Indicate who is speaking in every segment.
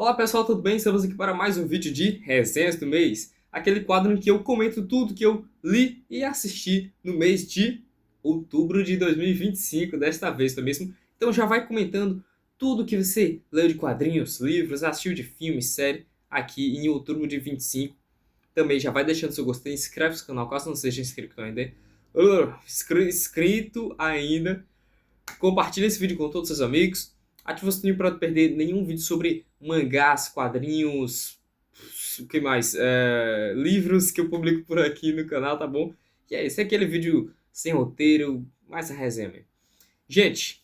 Speaker 1: Olá pessoal, tudo bem? Estamos aqui para mais um vídeo de Resenhas do Mês. Aquele quadro em que eu comento tudo que eu li e assisti no mês de outubro de 2025, desta vez, não é mesmo? Então já vai comentando tudo que você leu de quadrinhos, livros, assistiu de filme, série, aqui em outubro de 25. Também já vai deixando seu gostei, inscreve-se no canal caso não seja inscrito ainda. Inscrito ainda. Compartilhe esse vídeo com todos os seus amigos. Ative o sininho para não perder nenhum vídeo sobre mangás, quadrinhos, o que mais? Livros que eu publico por aqui no canal, tá bom? E é esse é aquele vídeo sem roteiro, mais a resenha mesmo. Gente,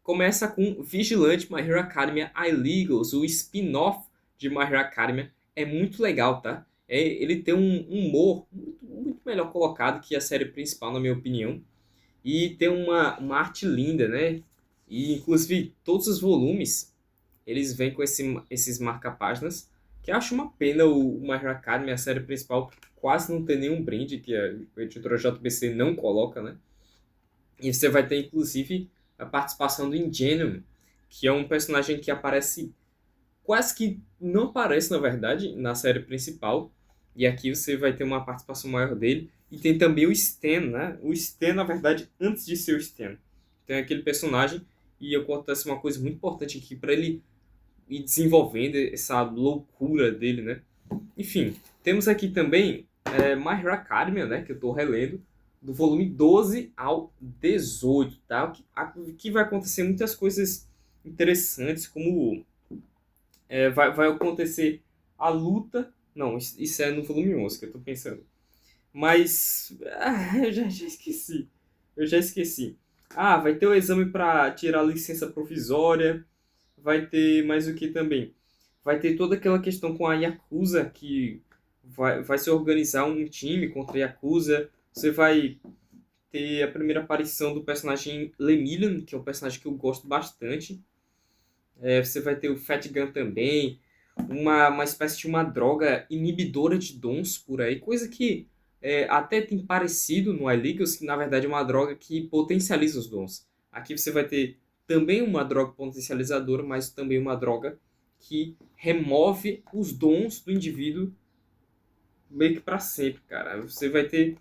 Speaker 1: começa com Vigilante My Hero Academia Illegals, o spin-off de My Hero Academia. É muito legal, tá? Ele tem um humor muito melhor colocado que a série principal, na minha opinião. E tem uma arte linda, né? E inclusive todos os volumes eles vêm com esses marca-páginas, que eu acho uma pena o My Hero Academia, a série principal, quase não ter nenhum brinde que a editora JBC não coloca, né? E você vai ter inclusive a participação do Ingenium, que é um personagem que aparece quase que não aparece, na verdade, na série principal. E aqui você vai ter uma participação maior dele. E tem também o Stan, né? O Stan, na verdade, antes de ser o Stan. Tem aquele personagem e acontece uma coisa muito importante aqui para ele ir desenvolvendo essa loucura dele, né? Enfim, temos aqui também My Hero Academia, né? Que eu estou relendo, do volume 12 ao 18, tá? Aqui vai acontecer muitas coisas interessantes, como vai acontecer a luta. Não, isso é no volume 11 que eu tô pensando. Mas. Eu já esqueci. Eu já esqueci. Ah, vai ter o exame para tirar a licença provisória. Vai ter mais o que também? Vai ter toda aquela questão com a Yakuza, que vai se organizar um time contra a Yakuza. Você vai ter a primeira aparição do personagem Lemillion, que é um personagem que eu gosto bastante. Você vai ter o Fat Gun também, uma espécie de uma droga inibidora de dons por aí, coisa que até tem parecido no iLegals, que na verdade é uma droga que potencializa os dons. Aqui você vai ter também uma droga potencializadora, mas também uma droga que remove os dons do indivíduo meio que para sempre, cara. Você vai ter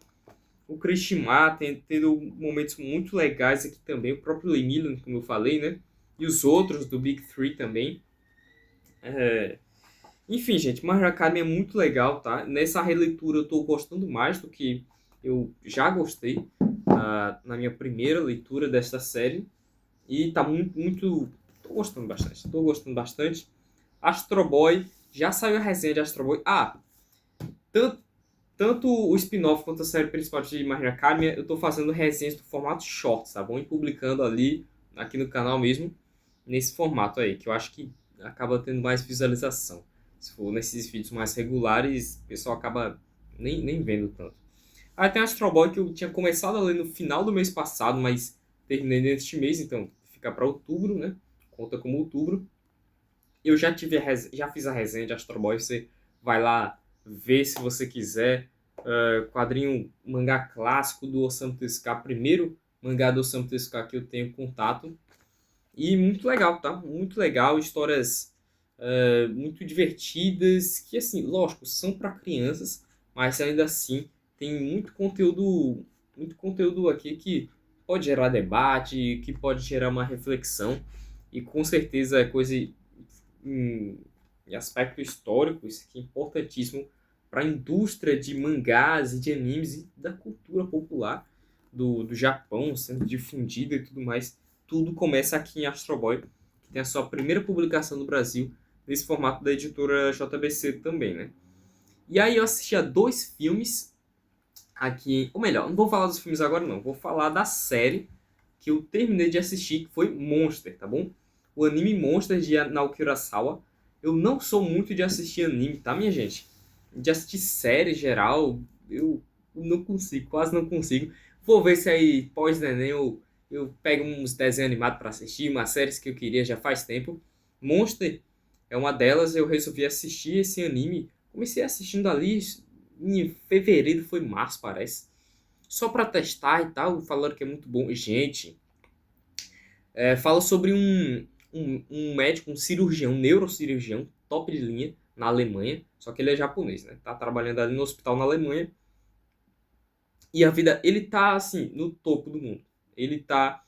Speaker 1: o Kirishima tendo momentos muito legais aqui também, o próprio Lee Millen, como eu falei, né? E os outros do Big Three também. É, Enfim, gente, My Hero Academia é muito legal, tá? Nessa releitura eu tô gostando mais do que eu já gostei na minha primeira leitura desta série. E tá muito. Tô gostando bastante. Tô gostando bastante. Astro Boy. Já saiu a resenha de Astro Boy. Tanto, tanto o spin-off quanto a série principal de My Hero Academia, eu tô fazendo resenhas do formato short, tá bom? E publicando ali, aqui no canal mesmo, nesse formato aí, que eu acho que acaba tendo mais visualização. Se for nesses vídeos mais regulares, o pessoal acaba nem vendo tanto. Aí tem Astro Boy que eu tinha começado a ler no final do mês passado, mas terminei neste mês, então fica para outubro, né? Conta como outubro. Eu já fiz a resenha de Astro Boy, você vai lá ver se você quiser. Quadrinho mangá clássico do Osamu Tezuka, primeiro mangá do Osamu Tezuka que eu tenho contato. E muito legal, tá? Muito legal, histórias muito divertidas, que assim, lógico, são para crianças, mas ainda assim tem muito conteúdo aqui que pode gerar debate, que pode gerar uma reflexão, e com certeza é coisa em aspecto histórico, isso aqui é importantíssimo para a indústria de mangás e de animes e da cultura popular do Japão sendo difundida e tudo mais. Tudo começa aqui em Astro Boy, que tem a sua primeira publicação no Brasil, nesse formato da editora JBC também, né? E aí eu assisti a dois filmes aqui, ou melhor, não vou falar dos filmes agora não, vou falar da série que eu terminei de assistir, que foi Monster, tá bom? O anime Monster de Naoki Urasawa. Eu não sou muito de assistir anime, tá, minha gente? De assistir série geral, eu não consigo, quase não consigo. Vou ver se aí, pós-neném, eu pego uns desenhos animados para assistir, umas séries que eu queria já faz tempo. Monster é uma delas, eu resolvi assistir esse anime. Comecei assistindo ali em fevereiro, foi março, parece. Só para testar e tal, falaram que é muito bom. Gente, fala sobre um médico, um cirurgião, um neurocirurgião, top de linha, na Alemanha, só que ele é japonês, né? Tá trabalhando ali no hospital na Alemanha, e a vida, ele tá, assim, no topo do mundo. Ele tá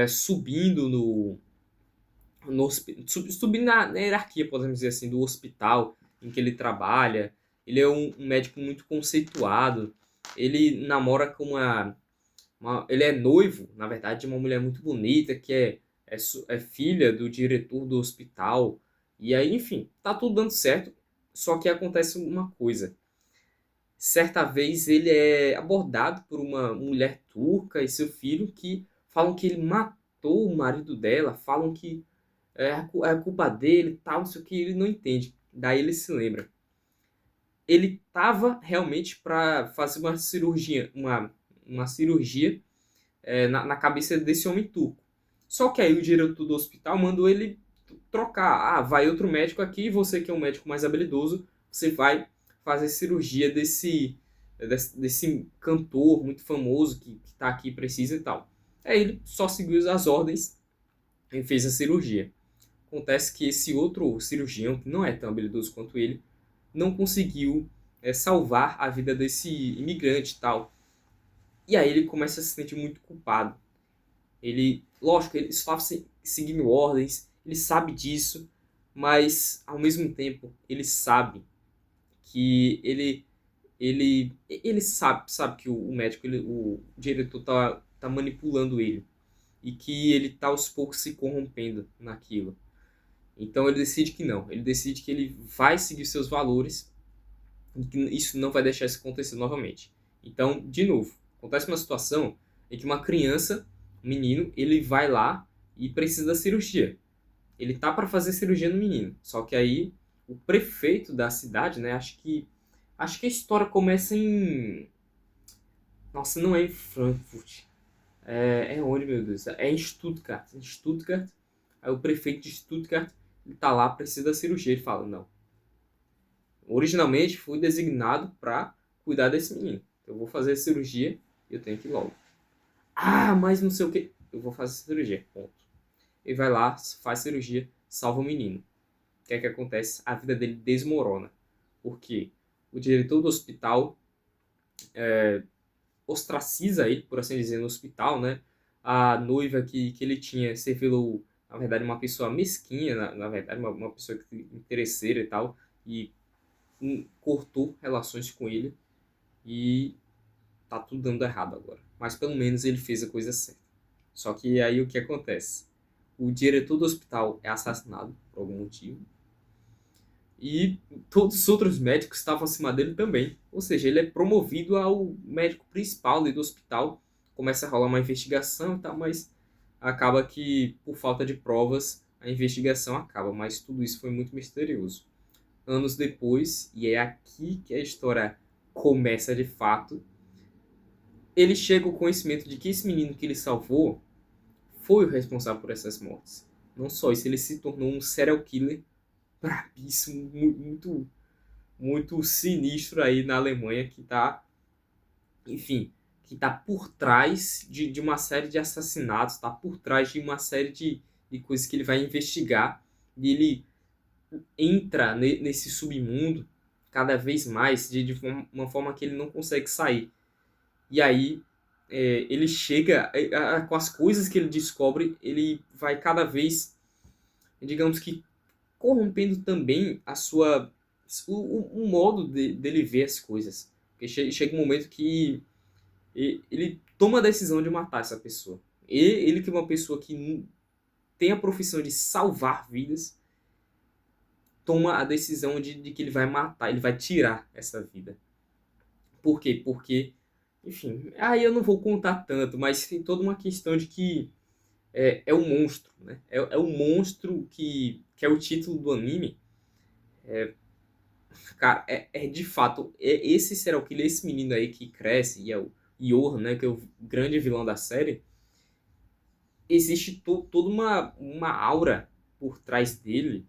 Speaker 1: subindo subindo na hierarquia, podemos dizer assim, do hospital em que ele trabalha. Ele é um médico muito conceituado. Ele namora com ele é noivo, na verdade, de uma mulher muito bonita, que é filha do diretor do hospital. E aí, enfim, tá tudo dando certo. Só que acontece uma coisa. Certa vez ele é abordado por uma mulher turca e seu filho que falam que ele matou o marido dela, falam que é a culpa dele e tal, não sei o que, ele não entende. Daí ele se lembra. Ele tava realmente para fazer uma cirurgia na cabeça desse homem turco. Só que aí o diretor do hospital mandou ele trocar. Ah, vai outro médico aqui, você que é um médico mais habilidoso, você vai fazer cirurgia desse cantor muito famoso que tá aqui, precisa e tal. Aí ele só seguiu as ordens e fez a cirurgia. Acontece que esse outro cirurgião, que não é tão habilidoso quanto ele, não conseguiu salvar a vida desse imigrante e tal. E aí ele começa a se sentir muito culpado. Ele, lógico, ele estava seguindo ordens, ele sabe disso, mas ao mesmo tempo ele sabe que ele sabe que o médico, o diretor tá manipulando ele e que ele tá aos poucos se corrompendo naquilo. Então ele decide que não, ele decide que ele vai seguir seus valores e que isso não vai deixar isso acontecer novamente. Então, de novo, acontece uma situação em que uma criança, um menino, ele vai lá e precisa da cirurgia. Ele tá para fazer cirurgia no menino, só que aí o prefeito da cidade, né, acho que a história começa em, nossa, não é em Frankfurt. É onde, meu Deus? É em Stuttgart. Em Stuttgart, aí o prefeito de Stuttgart, ele tá lá, precisa da cirurgia. Ele fala, não. Originalmente fui designado para cuidar desse menino. Eu vou fazer a cirurgia e eu tenho que ir logo. Ah, mas não sei o que. Eu vou fazer a cirurgia. Ponto. Ele vai lá, faz cirurgia, salva o menino. O que é que acontece? A vida dele desmorona. Por quê? O diretor do hospital ostraciza ele, por assim dizer, no hospital, né? A noiva que ele tinha se revelou, na verdade, uma pessoa mesquinha, na verdade, uma pessoa interesseira e tal, e cortou relações com ele, e tá tudo dando errado agora. Mas pelo menos ele fez a coisa certa. Só que aí o que acontece? O diretor do hospital é assassinado, por algum motivo, e todos os outros médicos estavam acima dele também. Ou seja, ele é promovido ao médico principal ali do hospital. Começa a rolar uma investigação e tal, mas acaba que, por falta de provas, a investigação acaba. Mas tudo isso foi muito misterioso. Anos depois, e é aqui que a história começa de fato, ele chega ao conhecimento de que esse menino que ele salvou foi o responsável por essas mortes. Não só isso, ele se tornou um serial killer brabíssimo, muito, muito sinistro aí na Alemanha, que tá, enfim, que tá por trás de uma série de assassinatos, tá por trás de uma série de coisas que ele vai investigar, e ele entra nesse submundo cada vez mais, de uma forma que ele não consegue sair. E aí, ele chega, com as coisas que ele descobre, ele vai cada vez, digamos que, corrompendo também o modo dele ver as coisas. Porque chega um momento que ele toma a decisão de matar essa pessoa. Ele que é uma pessoa que tem a profissão de salvar vidas, toma a decisão de que ele vai matar, ele vai tirar essa vida. Por quê? Porque, enfim, aí eu não vou contar tanto, mas tem toda uma questão de que é um monstro, né? É um monstro que é o título do anime. Cara, de fato, esse serial killer, esse menino aí que cresce, e é o Johan, né, que é o grande vilão da série, existe toda uma aura por trás dele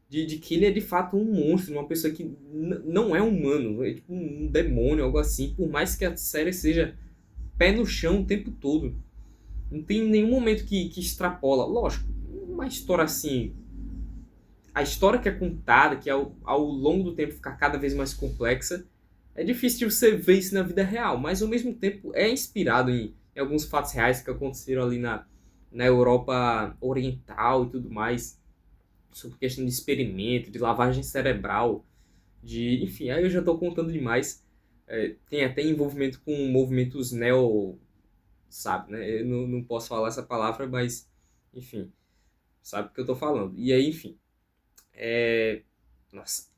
Speaker 1: de que ele é de fato um monstro, uma pessoa que não é humano, é tipo um demônio, algo assim, por mais que a série seja pé no chão o tempo todo. Não tem nenhum momento que extrapola. Lógico, uma história assim, a história que é contada, que ao longo do tempo fica cada vez mais complexa, é difícil de você ver isso na vida real, mas ao mesmo tempo é inspirado em alguns fatos reais que aconteceram ali na Europa Oriental e tudo mais, sobre questão de experimento, de lavagem cerebral, enfim, aí eu já estou contando demais. Tem até envolvimento com movimentos neo, sabe, né? Eu não posso falar essa palavra, mas enfim, sabe o que eu estou falando. E aí, enfim, é, nossa,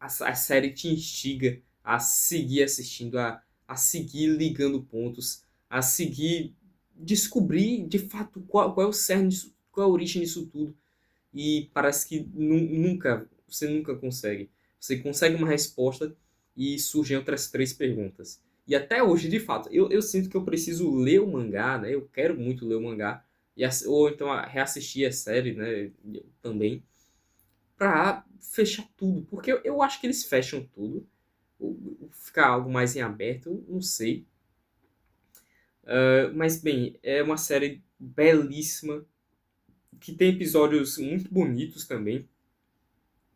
Speaker 1: a série te instiga a seguir assistindo, a seguir ligando pontos, a seguir descobrir de fato qual é o cerne disso, qual é a origem disso tudo. E parece que você nunca consegue. Você consegue uma resposta e surgem outras três perguntas. E até hoje, de fato, eu sinto que eu preciso ler o mangá, né? Eu quero muito ler o mangá, ou então reassistir a série, né? Também pra fechar tudo. Porque eu acho que eles fecham tudo. Ficar algo mais em aberto, eu não sei. Mas, bem, é uma série belíssima, que tem episódios muito bonitos também,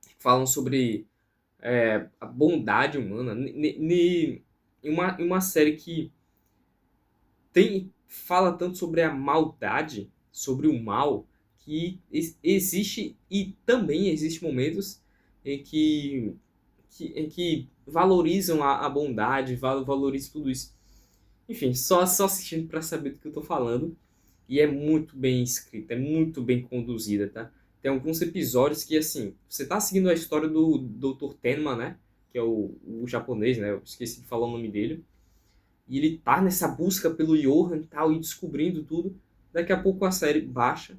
Speaker 1: que falam sobre a bondade humana. Em uma série que fala tanto sobre a maldade, sobre o mal, que existe, e também existe momentos em que valorizam a bondade, valorizam tudo isso. Enfim, só assistindo para saber do que eu tô falando. E é muito bem escrita, é muito bem conduzida, tá? Tem alguns episódios que, assim, você tá seguindo a história do Dr. Tenma, né? Que é o japonês, né? Eu esqueci de falar o nome dele. E ele tá nessa busca pelo Johan e tal, e descobrindo tudo. Daqui a pouco a série baixa.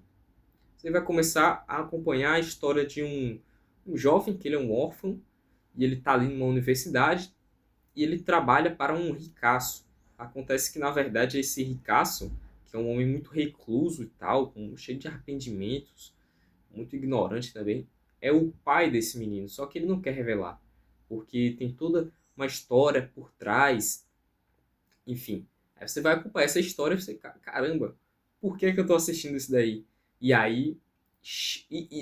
Speaker 1: Você vai começar a acompanhar a história de um jovem, que ele é um órfão, e ele tá ali numa universidade, e ele trabalha para um ricaço. Acontece que, na verdade, esse ricaço, que é um homem muito recluso e tal, cheio de arrependimentos, muito ignorante também, é o pai desse menino, só que ele não quer revelar, porque tem toda uma história por trás, enfim. Aí você vai acompanhar essa história e você, caramba, por que que eu tô assistindo isso daí? E aí,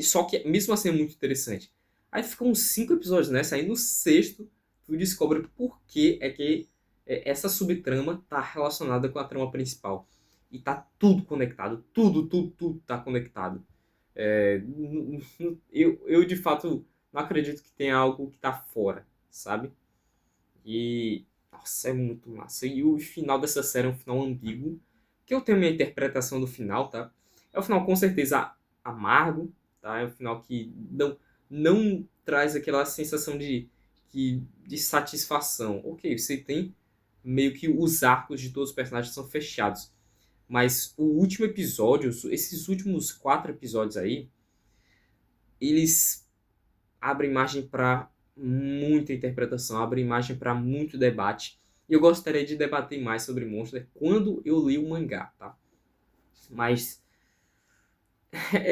Speaker 1: só que mesmo assim é muito interessante. Aí ficam uns 5 episódios nessa, aí no sexto tu descobre por que é que essa subtrama tá relacionada com a trama principal. E tá tudo conectado, tudo tá conectado. Eu de fato não acredito que tenha algo que tá fora, sabe? E, nossa, é muito massa. E o final dessa série é um final ambíguo, que eu tenho minha interpretação do final, tá? É um final com certeza amargo, tá? É um final que não traz aquela sensação de satisfação. Ok, você tem meio que os arcos de todos os personagens são fechados. Mas o último episódio, esses últimos 4 episódios aí, eles abrem margem para muita interpretação, abrem margem para muito debate. E eu gostaria de debater mais sobre Monster quando eu li o mangá, tá? Mas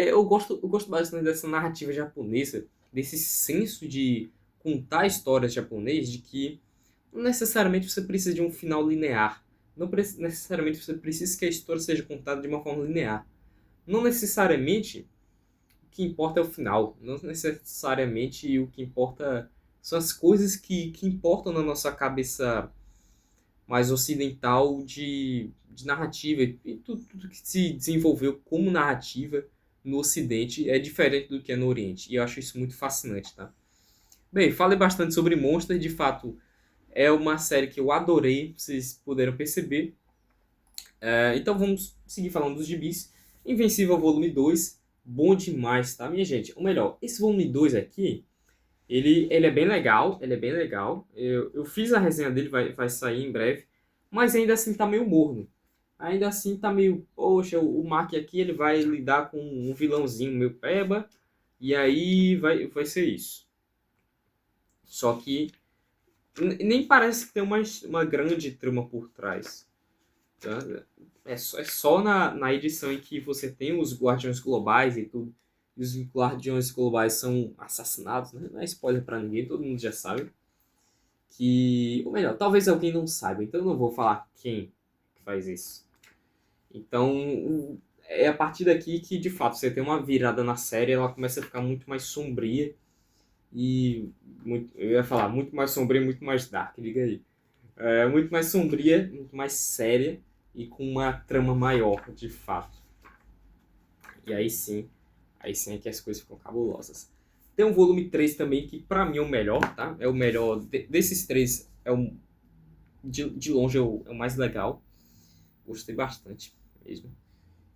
Speaker 1: eu gosto bastante dessa narrativa japonesa, desse senso de contar histórias japonês, de que não necessariamente você precisa de um final linear. Não necessariamente você precisa que a história seja contada de uma forma linear. Não necessariamente o que importa é o final. Não necessariamente o que importa são as coisas que importam na nossa cabeça mais ocidental de narrativa. E tudo que se desenvolveu como narrativa no Ocidente é diferente do que é no Oriente. E eu acho isso muito fascinante, tá? Bem, falei bastante sobre Monster. De fato, é uma série que eu adorei, vocês puderam perceber. Então vamos seguir falando dos gibis. Invencível Volume 2, bom demais, tá, minha gente? Ou melhor, esse volume 2 aqui, ele é bem legal, ele é bem legal. Eu fiz a resenha dele, vai sair em breve, mas ainda assim tá meio morno. Ainda assim tá meio, poxa, o Mark aqui ele vai lidar com um vilãozinho meio peba, e aí vai ser isso. Só que nem parece que tem uma grande trama por trás. Tá? É só na edição em que você tem os Guardiões Globais e tudo. E os Guardiões Globais são assassinados, né? Não é spoiler pra ninguém, todo mundo já sabe. Ou melhor, talvez alguém não saiba, então eu não vou falar quem que faz isso. Então, é a partir daqui que, de fato, você tem uma virada na série, ela começa a ficar muito mais sombria e... eu ia falar, muito mais sombria e muito mais dark, liga aí. É muito mais sombria, muito mais séria e com uma trama maior, de fato. E aí sim é que as coisas ficam cabulosas. Tem um volume 3 também, que pra mim é o melhor, tá? É o melhor desses três, de longe é o mais legal. Gostei bastante mesmo.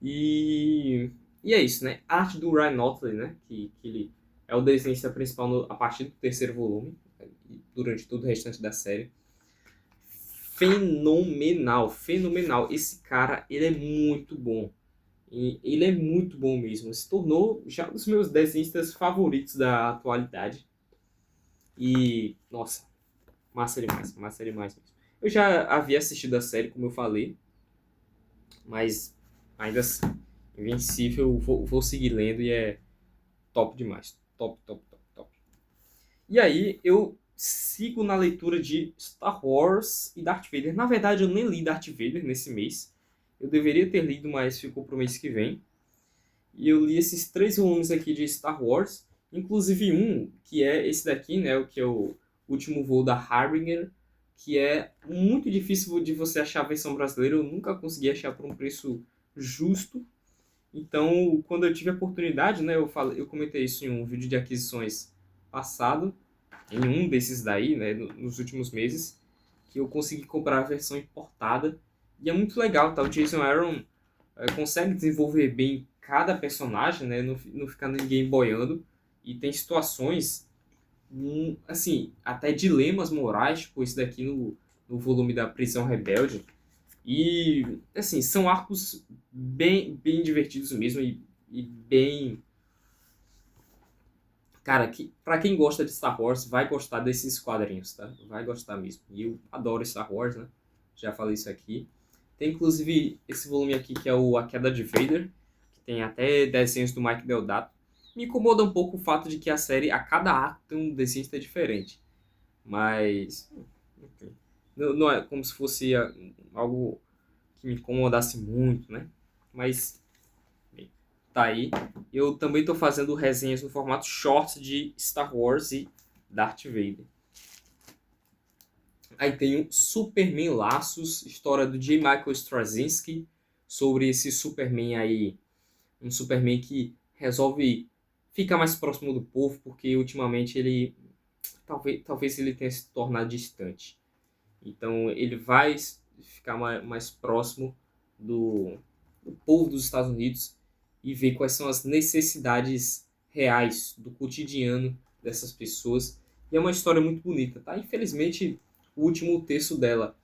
Speaker 1: E, e é isso, né? A arte do Ryan Notley, né? Que ele é o desenhista principal a partir do terceiro volume, e durante todo o restante da série. Fenomenal, fenomenal. Esse cara, ele é muito bom. E ele é muito bom mesmo. Se tornou já um dos meus desenhistas favoritos da atualidade. E, nossa, massa demais mesmo. Eu já havia assistido a série, como eu falei, mas ainda assim, Invencível, vou seguir lendo e é top demais. Top, top, top, top. E aí, eu sigo na leitura de Star Wars e Darth Vader. Na verdade, eu nem li Darth Vader nesse mês. Eu deveria ter lido, mas ficou pro mês que vem. E eu li esses 3 volumes aqui de Star Wars. Inclusive um, que é esse daqui, né? O que é o último voo da Harbinger. Que é muito difícil de você achar a versão brasileira. Eu nunca consegui achar por um preço justo. Então, quando eu tive a oportunidade, né? Eu comentei isso em um vídeo de aquisições passado. Em um desses daí, né? Nos últimos meses. Que eu consegui comprar a versão importada. E é muito legal, tá? O Jason Aaron consegue desenvolver bem cada personagem, né? Não ficar ninguém boiando. E tem situações, assim, até dilemas morais, tipo esse daqui no volume da Prisão Rebelde. E, assim, são arcos bem divertidos mesmo e bem... Cara, pra quem gosta de Star Wars, vai gostar desses quadrinhos, tá? Vai gostar mesmo. E eu adoro Star Wars, né? Já falei isso aqui. Tem inclusive esse volume aqui que é o A Queda de Vader, que tem até desenhos do Mike Deodato. Me incomoda um pouco o fato de que a série, a cada arco, tem um desenhista diferente. Mas, enfim, não é como se fosse algo que me incomodasse muito, né? Mas, bem, tá aí. Eu também estou fazendo resenhas no formato short de Star Wars e Darth Vader. Aí tem o Superman Laços, história do J. Michael Straczynski, sobre esse Superman aí, um Superman que resolve ficar mais próximo do povo, porque ultimamente ele, talvez ele tenha se tornado distante. Então ele vai ficar mais próximo do povo dos Estados Unidos e ver quais são as necessidades reais do cotidiano dessas pessoas. E é uma história muito bonita, tá? Infelizmente, o último terço dela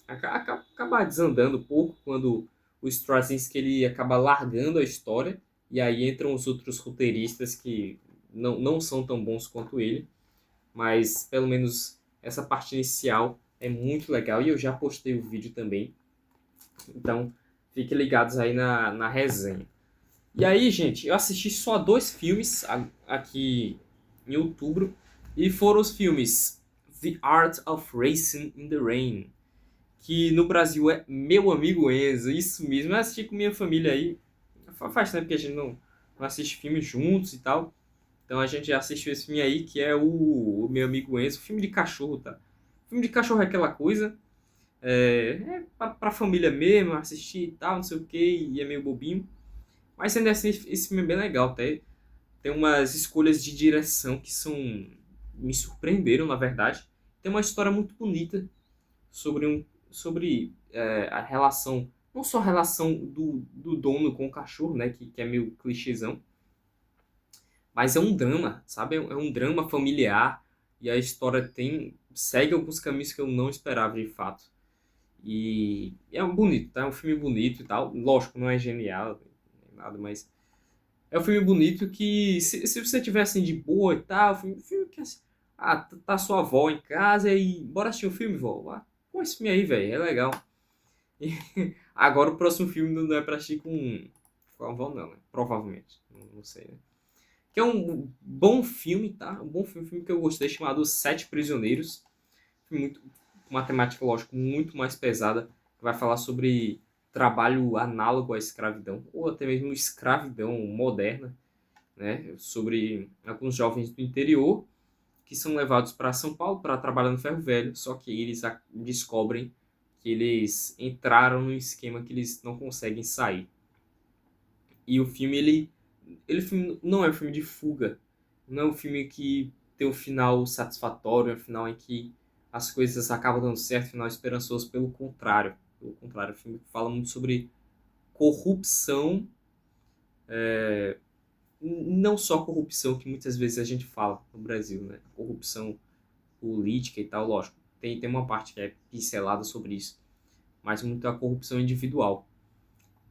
Speaker 1: acaba desandando um pouco quando o Straczynski ele acaba largando a história e aí entram os outros roteiristas que não são tão bons quanto ele, mas pelo menos essa parte inicial é muito legal e eu já postei o vídeo também, então fiquem ligados aí na resenha. E aí, gente, eu assisti só 2 filmes aqui em outubro e foram os filmes The Art of Racing in the Rain, que no Brasil é Meu Amigo Enzo, isso mesmo. Eu assisti com minha família aí. Faz tempo que a gente não assiste filmes juntos e tal. Então a gente já assistiu esse filme aí, que é o Meu Amigo Enzo, filme de cachorro, tá? Filme de cachorro é aquela coisa, pra família mesmo, assistir e tal, não sei o que, e é meio bobinho. Mas ainda assim, esse filme é bem legal, tá? Tem umas escolhas de direção que me surpreenderam, na verdade. Tem uma história muito bonita sobre a relação, não só a relação do dono com o cachorro, né, que é meio clichêzão, mas é um drama, sabe? É um drama familiar e a história segue alguns caminhos que eu não esperava de fato. E é um bonito, tá? É um filme bonito e tal. Lógico, não é genial, nem nada, mas é um filme bonito que se você tiver assim de boa e tal, filme que assim, tá sua avó em casa e bora assistir um filme, vó. Pô, esse filme aí, velho, é legal. E agora o próximo filme não é pra assistir com a avó, não, né? Provavelmente. Não sei, né? Que é um bom filme, tá? Um bom filme que eu gostei, chamado Sete Prisioneiros. Filme muito, uma temática, lógico, muito mais pesada. Que vai falar sobre trabalho análogo à escravidão, ou até mesmo escravidão moderna, né? Sobre alguns jovens do interior que são levados para São Paulo para trabalhar no ferro velho, só que eles descobrem que eles entraram num esquema que eles não conseguem sair. E o filme, ele não é um filme de fuga, não é um filme que tem um final satisfatório, é um final em que as coisas acabam dando certo, um final esperançoso, pelo contrário. Pelo contrário, o filme fala muito sobre corrupção, não só corrupção que muitas vezes a gente fala no Brasil, né? Corrupção política e tal, lógico. Tem uma parte que é pincelada sobre isso, mas muito a corrupção individual.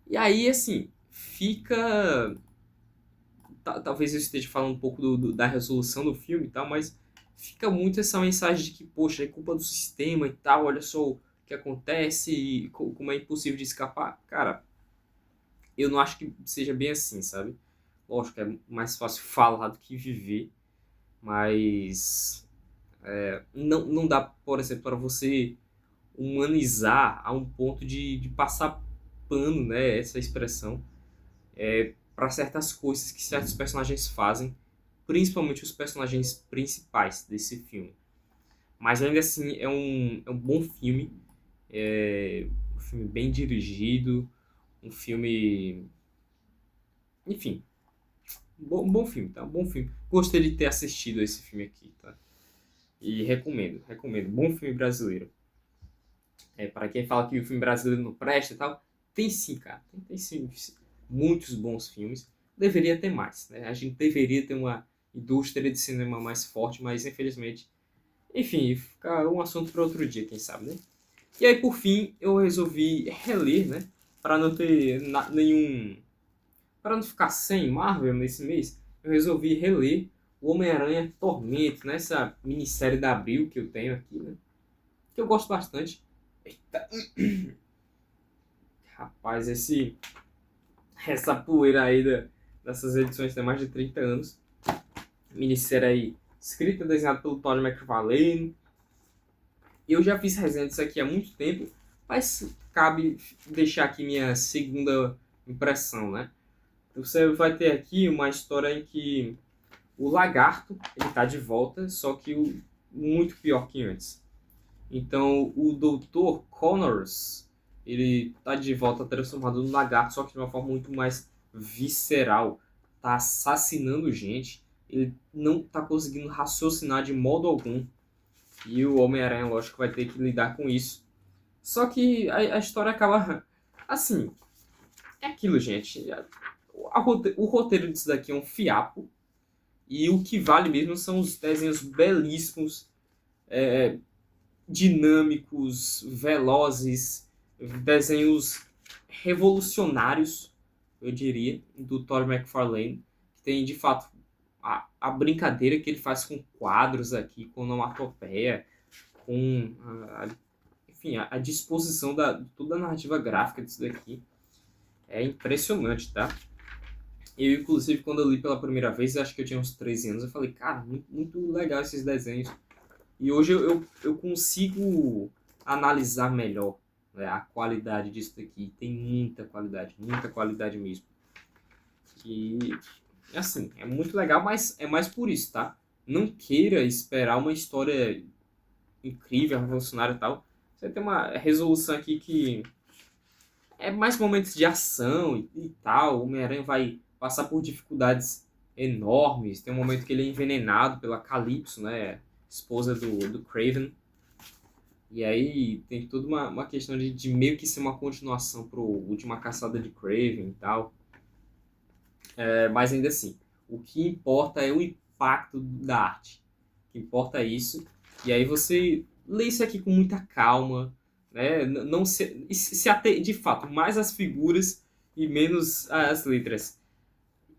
Speaker 1: E aí, assim, fica. Talvez eu esteja falando um pouco da resolução do filme e tal, mas fica muito essa mensagem de que, poxa, é culpa do sistema e tal, olha só o que acontece e como é impossível de escapar. Cara, eu não acho que seja bem assim, sabe? Lógico que é mais fácil falar do que viver, mas não dá, por exemplo, para você humanizar a um ponto de passar pano, né, essa expressão, para certas coisas que certos personagens fazem, principalmente os personagens principais desse filme. Mas ainda assim é um bom filme, um filme bem dirigido, um filme, enfim, bom filme, tá? Um bom filme. Gostei de ter assistido esse filme aqui, tá? E recomendo. Bom filme brasileiro. Para quem fala que o filme brasileiro não presta e tal, tem sim, cara. Tem sim muitos bons filmes. Deveria ter mais, né? A gente deveria ter uma indústria de cinema mais forte, mas infelizmente, enfim, fica um assunto para outro dia, quem sabe, né? E aí, por fim, eu resolvi reler, né? Para não ter nenhum. Para não ficar sem Marvel nesse mês, eu resolvi reler o Homem-Aranha Tormento, nessa minissérie da Abril que eu tenho aqui, né? Que eu gosto bastante. Eita. Rapaz, essa poeira aí dessas edições tem mais de 30 anos. Minissérie aí, escrita e desenhada pelo Todd McFarlane. Eu já fiz resenha disso aqui há muito tempo, mas cabe deixar aqui minha segunda impressão, né? Você vai ter aqui uma história em que o lagarto, ele tá de volta, só que muito pior que antes. Então, o Dr. Connors, ele tá de volta transformado no lagarto, só que de uma forma muito mais visceral. Tá assassinando gente. Ele não tá conseguindo raciocinar de modo algum. E o Homem-Aranha, lógico, vai ter que lidar com isso. Só que a história acaba... Assim, é aquilo, gente. O roteiro disso daqui é um fiapo. E o que vale mesmo são os desenhos belíssimos, dinâmicos, velozes, desenhos revolucionários, eu diria, do Todd McFarlane, que tem de fato a brincadeira que ele faz com quadros aqui, com onomatopeia, com enfim, a disposição de toda a narrativa gráfica disso daqui é impressionante, tá? Eu, inclusive, quando eu li pela primeira vez, acho que eu tinha uns 13 anos, eu falei, cara, muito, muito legal esses desenhos. E hoje eu consigo analisar melhor, né, a qualidade disso daqui. Tem muita qualidade mesmo. E, assim, é muito legal, mas é mais por isso, tá? Não queira esperar uma história incrível, revolucionária e tal. Você tem uma resolução aqui que é mais momentos de ação e tal. O Homem-Aranha vai passar por dificuldades enormes. Tem um momento que ele é envenenado pela Calypso, né? Esposa do Kraven. E aí tem toda uma questão de meio que ser uma continuação pro Última Caçada de Kraven e tal. Mas ainda assim, o que importa é o impacto da arte. O que importa é isso. E aí você lê isso aqui com muita calma, né? Não se ater, de fato, mais às figuras e menos às letras.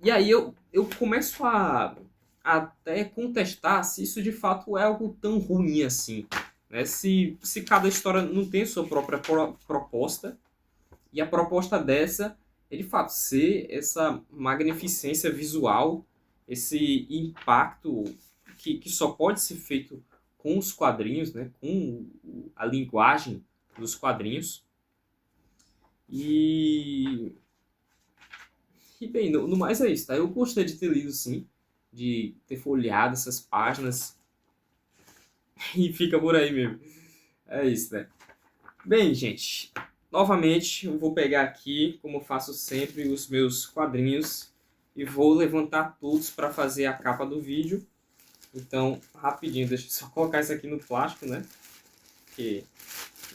Speaker 1: E aí eu começo a até contestar se isso de fato é algo tão ruim assim. Né? Se cada história não tem sua própria proposta, e a proposta dessa é de fato ser essa magnificência visual, esse impacto que só pode ser feito com os quadrinhos, né? Com a linguagem dos quadrinhos. E bem, no mais é isso, tá? Eu gostei de ter lido, sim, de ter folheado essas páginas e fica por aí mesmo. É isso, né? Bem, gente, novamente eu vou pegar aqui, como eu faço sempre, os meus quadrinhos e vou levantar todos para fazer a capa do vídeo. Então, rapidinho, deixa eu só colocar isso aqui no plástico, né? Porque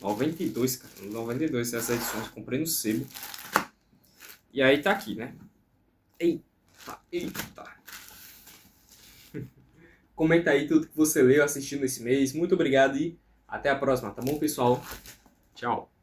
Speaker 1: 92, cara, 92 essas edições, comprei no sebo. E aí tá aqui, né? Eita, eita. Comenta aí tudo que você leu assistindo esse mês. Muito obrigado e até a próxima, tá bom, pessoal? Tchau.